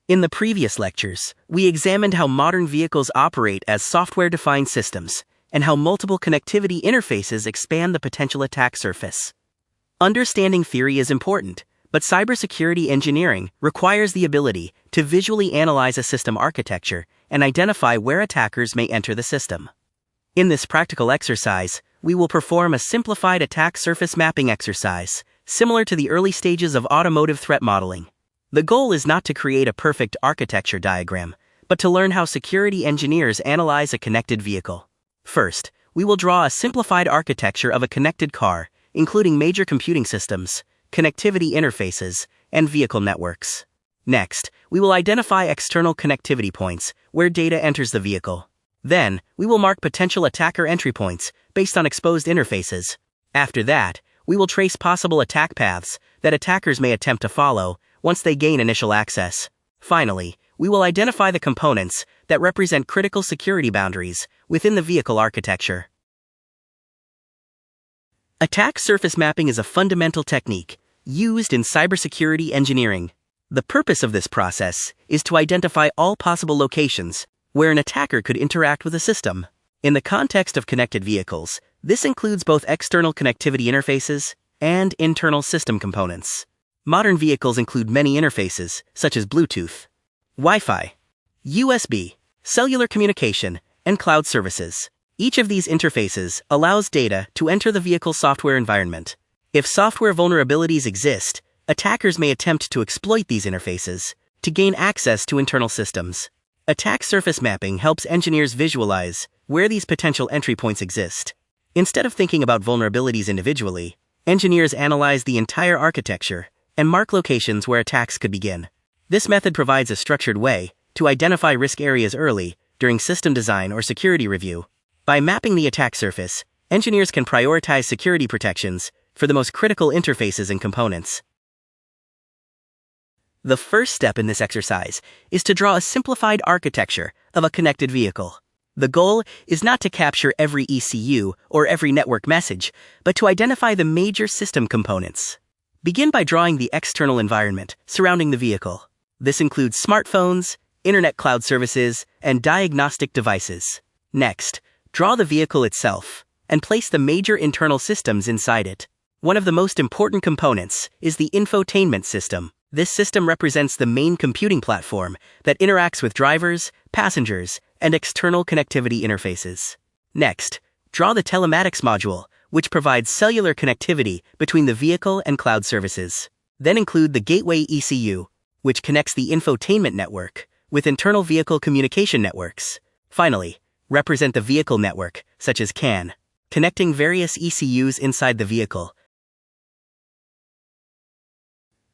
In the previous lectures, we examined how modern vehicles operate as software-defined systems, and how multiple connectivity interfaces expand the potential attack surface. Understanding theory is important, but cybersecurity engineering requires the ability to visually analyze a system architecture and identify where attackers may enter the system. In this practical exercise, we will perform a simplified attack surface mapping exercise, similar to the early stages of automotive threat modeling. The goal is not to create a perfect architecture diagram, but to learn how security engineers analyze a connected vehicle. First, we will draw a simplified architecture of a connected car, including major computing systems, connectivity interfaces, and vehicle networks. Next, we will identify external connectivity points where data enters the vehicle. Then, we will mark potential attacker entry points based on exposed interfaces. After that, we will trace possible attack paths that attackers may attempt to follow once they gain initial access. Finally, we will identify the components that represent critical security boundaries within the vehicle architecture. Attack surface mapping is a fundamental technique used in cybersecurity engineering. The purpose of this process is to identify all possible locations where an attacker could interact with a system. In the context of connected vehicles, this includes both external connectivity interfaces and internal system components. Modern vehicles include many interfaces, such as Bluetooth, Wi-Fi, USB, cellular communication, and cloud services. Each of these interfaces allows data to enter the vehicle's software environment. If software vulnerabilities exist, attackers may attempt to exploit these interfaces to gain access to internal systems. Attack surface mapping helps engineers visualize where these potential entry points exist. Instead of thinking about vulnerabilities individually, engineers analyze the entire architecture and mark locations where attacks could begin. This method provides a structured way to identify risk areas early during system design or security review. By mapping the attack surface, engineers can prioritize security protections for the most critical interfaces and components. The first step in this exercise is to draw a simplified architecture of a connected vehicle. The goal is not to capture every ECU or every network message, but to identify the major system components. Begin by drawing the external environment surrounding the vehicle. This includes smartphones, internet cloud services, and diagnostic devices. Next, draw the vehicle itself and place the major internal systems inside it. One of the most important components is the infotainment system. This system represents the main computing platform that interacts with drivers, passengers, and external connectivity interfaces. Next, draw the telematics module, which provides cellular connectivity between the vehicle and cloud services. Then include the gateway ECU, which connects the infotainment network with internal vehicle communication networks. Finally, represent the vehicle network, such as CAN, connecting various ECUs inside the vehicle.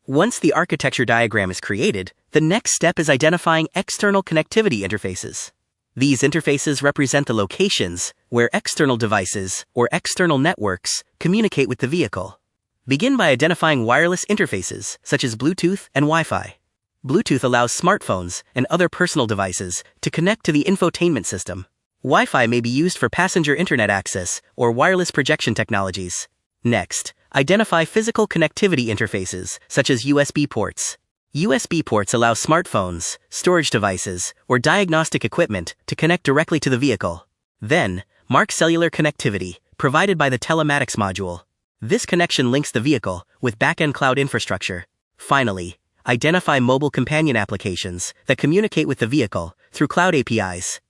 Once the architecture diagram is created, the next step is identifying external connectivity interfaces. These interfaces represent the locations where external devices or external networks communicate with the vehicle. Begin by identifying wireless interfaces such as Bluetooth and Wi-Fi. Bluetooth allows smartphones and other personal devices to connect to the infotainment system. Wi-Fi may be used for passenger internet access or wireless projection technologies. Next, identify physical connectivity interfaces such as USB ports. USB ports allow smartphones, storage devices, or diagnostic equipment to connect directly to the vehicle. Then, mark cellular connectivity, provided by the telematics module. This connection links the vehicle with back-end cloud infrastructure. Finally, identify mobile companion applications that communicate with the vehicle through cloud APIs.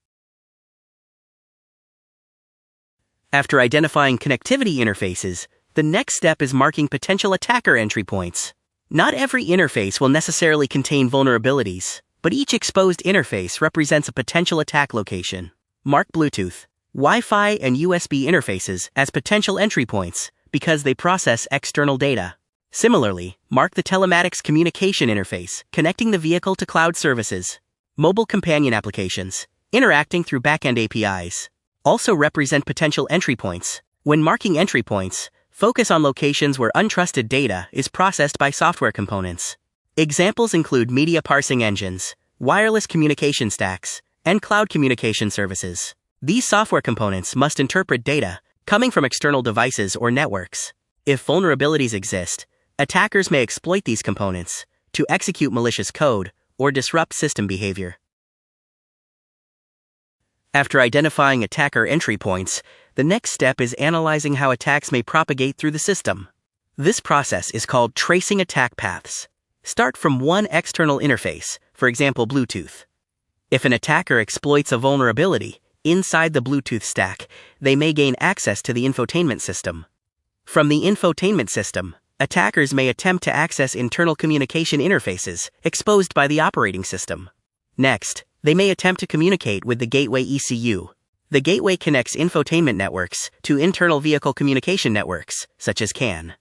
After identifying connectivity interfaces, the next step is marking potential attacker entry points. Not every interface will necessarily contain vulnerabilities, but each exposed interface represents a potential attack location. Mark Bluetooth, Wi-Fi, and USB interfaces as potential entry points because they process external data. Similarly, mark the telematics communication interface connecting the vehicle to cloud services. Mobile companion applications, interacting through back-end APIs, also represent potential entry points. When marking entry points, focus on locations where untrusted data is processed by software components. Examples include media parsing engines, wireless communication stacks, and cloud communication services. These software components must interpret data coming from external devices or networks. If vulnerabilities exist, attackers may exploit these components to execute malicious code or disrupt system behavior. After identifying attacker entry points, the next step is analyzing how attacks may propagate through the system. This process is called tracing attack paths. Start from one external interface, for example Bluetooth. If an attacker exploits a vulnerability inside the Bluetooth stack, they may gain access to the infotainment system. From the infotainment system, attackers may attempt to access internal communication interfaces exposed by the operating system. Next, they may attempt to communicate with the gateway ECU. The gateway connects infotainment networks to internal vehicle communication networks, such as CAN.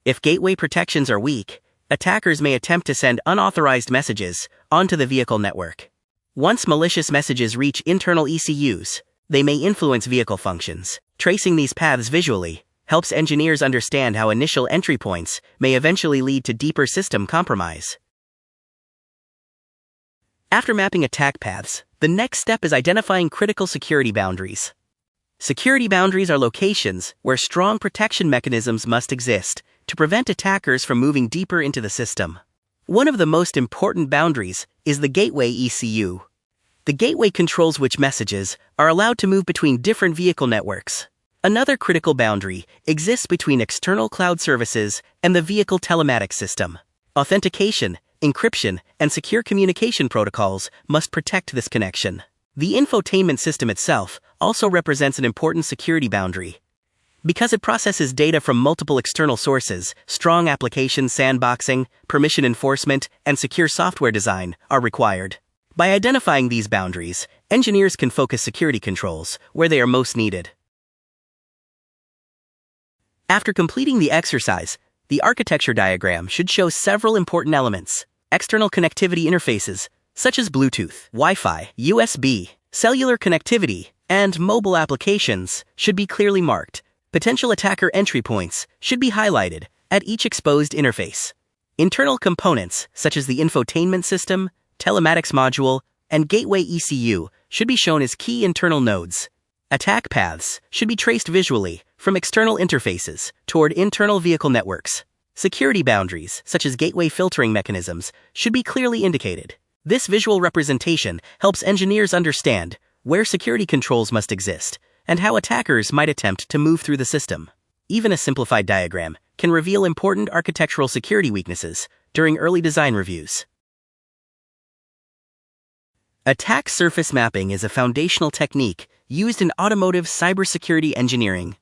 If gateway protections are weak, attackers may attempt to send unauthorized messages onto the vehicle network. Once malicious messages reach internal ECUs, they may influence vehicle functions. Tracing these paths visually helps engineers understand how initial entry points may eventually lead to deeper system compromise. After mapping attack paths, the next step is identifying critical security boundaries. Security boundaries are locations where strong protection mechanisms must exist to prevent attackers from moving deeper into the system. One of the most important boundaries is the gateway ECU. The gateway controls which messages are allowed to move between different vehicle networks. Another critical boundary exists between external cloud services and the vehicle telematics system. Authentication, encryption, and secure communication protocols must protect this connection. The infotainment system itself also represents an important security boundary. Because it processes data from multiple external sources, strong application sandboxing, permission enforcement, and secure software design are required. By identifying these boundaries, engineers can focus security controls where they are most needed. After completing the exercise, the architecture diagram should show several important elements. External connectivity interfaces, such as Bluetooth, Wi-Fi, USB, cellular connectivity, and mobile applications, should be clearly marked. Potential attacker entry points should be highlighted at each exposed interface. Internal components, such as the infotainment system, telematics module, and gateway ECU, should be shown as key internal nodes. Attack paths should be traced visually from external interfaces toward internal vehicle networks. Security boundaries, such as gateway filtering mechanisms, should be clearly indicated. This visual representation helps engineers understand where security controls must exist and how attackers might attempt to move through the system. Even a simplified diagram can reveal important architectural security weaknesses during early design reviews. Attack surface mapping is a foundational technique used in automotive cybersecurity engineering.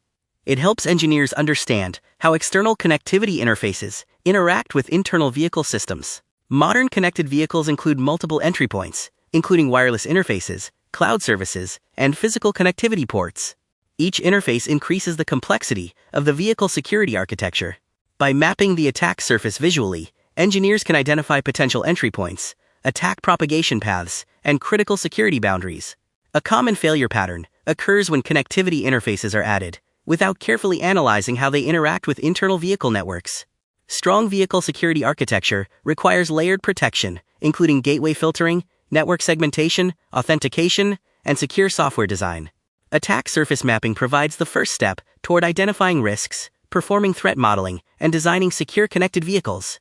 It helps engineers understand how external connectivity interfaces interact with internal vehicle systems. Modern connected vehicles include multiple entry points, including wireless interfaces, cloud services, and physical connectivity ports. Each interface increases the complexity of the vehicle security architecture. By mapping the attack surface visually, engineers can identify potential entry points, attack propagation paths, and critical security boundaries. A common failure pattern occurs when connectivity interfaces are added, without carefully analyzing how they interact with internal vehicle networks. Strong vehicle security architecture requires layered protection, including gateway filtering, network segmentation, authentication, and secure software design. Attack surface mapping provides the first step toward identifying risks, performing threat modeling, and designing secure connected vehicles.